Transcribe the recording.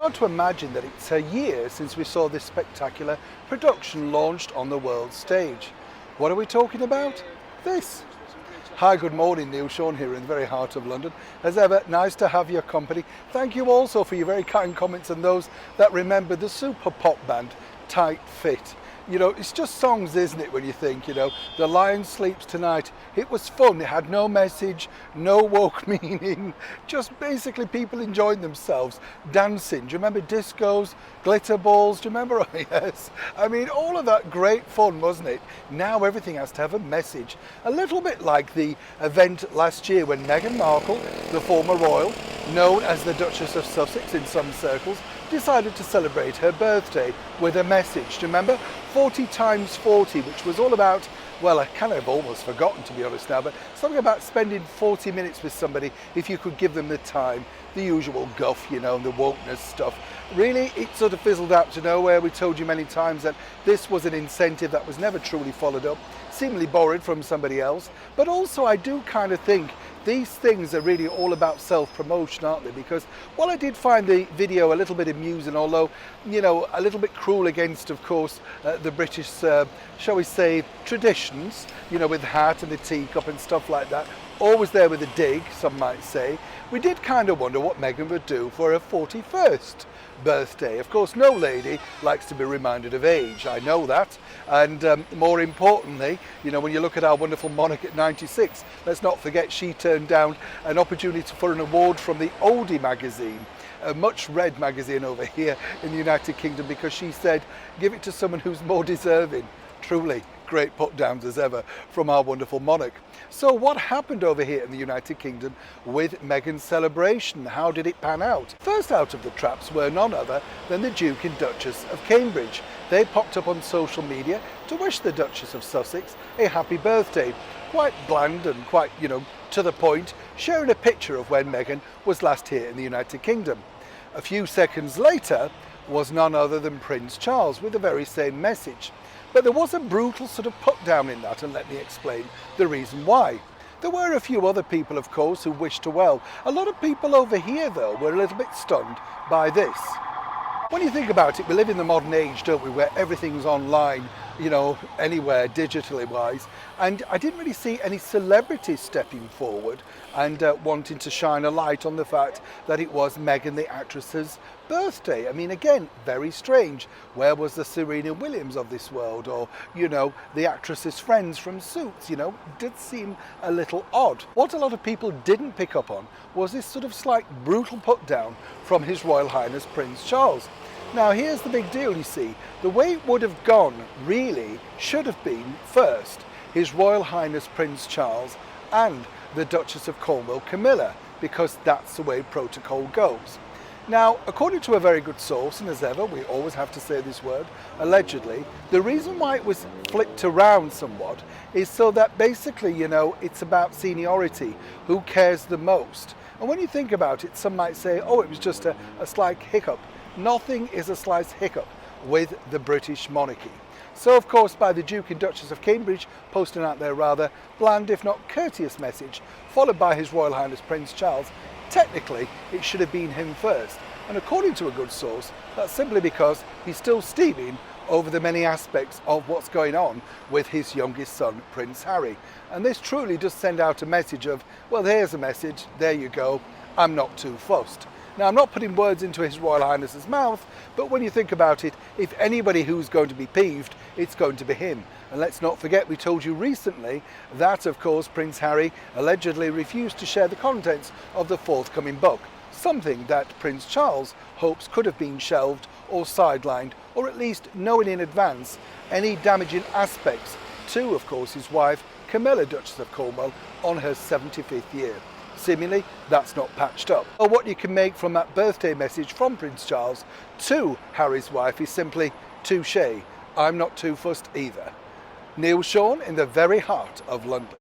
Hard to imagine that it's a year since we saw this spectacular production launched on the world stage. What are we talking about? This. Hi, good morning, Neil Sean here in the very heart of London. As ever, nice to have your company. Thank you also for your very kind comments and those that remember the super pop band Tight Fit. You know, it's just songs, isn't it, when you think, The Lion Sleeps Tonight. It was fun. It had no message, no woke meaning, just basically people enjoying themselves, dancing. Do you remember discos, glitter balls? Do you remember? Oh, yes. I mean, all of that great fun, wasn't it? Now everything has to have a message. A little bit like the event last year when Meghan Markle, the former royal, known as the Duchess of Sussex in some circles, decided to celebrate her birthday with a message. Do you remember? 40 times 40, which was all about, well, I kind of almost forgotten to be honest now, but something about spending 40 minutes with somebody if you could give them the time, the usual guff, and the wokeness stuff. Really, it sort of fizzled out to nowhere. We told you many times that this was an incentive that was never truly followed up, seemingly borrowed from somebody else. But also I do kind of think these things are really all about self-promotion, aren't they? Because while I did find the video a little bit amusing, although, a little bit cruel against, of course, the British, shall we say, traditions, with the hat and the teacup and stuff like that, always there with a dig, some might say, we did kind of wonder what Meghan would do for her 41st birthday. Of course, no lady likes to be reminded of age, I know that. And more importantly, when you look at our wonderful monarch at 96, let's not forget she turned down an opportunity for an award from the Oldie magazine, a much read magazine over here in the United Kingdom, because she said, give it to someone who's more deserving. Truly great put downs as ever from our wonderful monarch. So what happened over here in the United Kingdom with Meghan's celebration? How did it pan out? First out of the traps were none other than the Duke and Duchess of Cambridge. They popped up on social media to wish the Duchess of Sussex a happy birthday. Quite bland and quite, to the point, sharing a picture of when Meghan was last here in the United Kingdom. A few seconds later was none other than Prince Charles with the very same message. But there was a brutal sort of put down in that, and let me explain the reason why. There were a few other people, of course, who wished her well. A lot of people over here, though, were a little bit stunned by this. When you think about it, we live in the modern age, don't we, where everything's online, anywhere, digitally wise. And I didn't really see any celebrities stepping forward and wanting to shine a light on the fact that it was Meghan, the actress's birthday. I mean, again, very strange. Where was the Serena Williams of this world? Or, the actress's friends from Suits, did seem a little odd. What a lot of people didn't pick up on was this sort of slight brutal put down from His Royal Highness Prince Charles. Now, here's the big deal, you see. The way it would have gone, really, should have been first His Royal Highness Prince Charles and the Duchess of Cornwall, Camilla, because that's the way protocol goes. Now, according to a very good source, and as ever, we always have to say this word, allegedly, the reason why it was flipped around somewhat is so that basically, it's about seniority, who cares the most. And when you think about it, some might say, oh, it was just a slight hiccup. Nothing is a slight hiccup with the British monarchy. So, of course, by the Duke and Duchess of Cambridge posting out their rather bland, if not courteous message, followed by His Royal Highness Prince Charles, technically it should have been him first. And according to a good source, that's simply because he's still steaming over the many aspects of what's going on with his youngest son, Prince Harry. And this truly does send out a message of, well, here's a message, there you go, I'm not too fussed. Now, I'm not putting words into His Royal Highness's mouth, but when you think about it, if anybody who's going to be peeved, it's going to be him. And let's not forget, we told you recently that, of course, Prince Harry allegedly refused to share the contents of the forthcoming book, something that Prince Charles hopes could have been shelved or sidelined, or at least knowing in advance any damaging aspects to, of course, his wife, Camilla, Duchess of Cornwall, on her 75th year. Seemingly, that's not patched up. Or what you can make from that birthday message from Prince Charles to Harry's wife is simply, touche, I'm not too fussed either. Neil Sean in the very heart of London.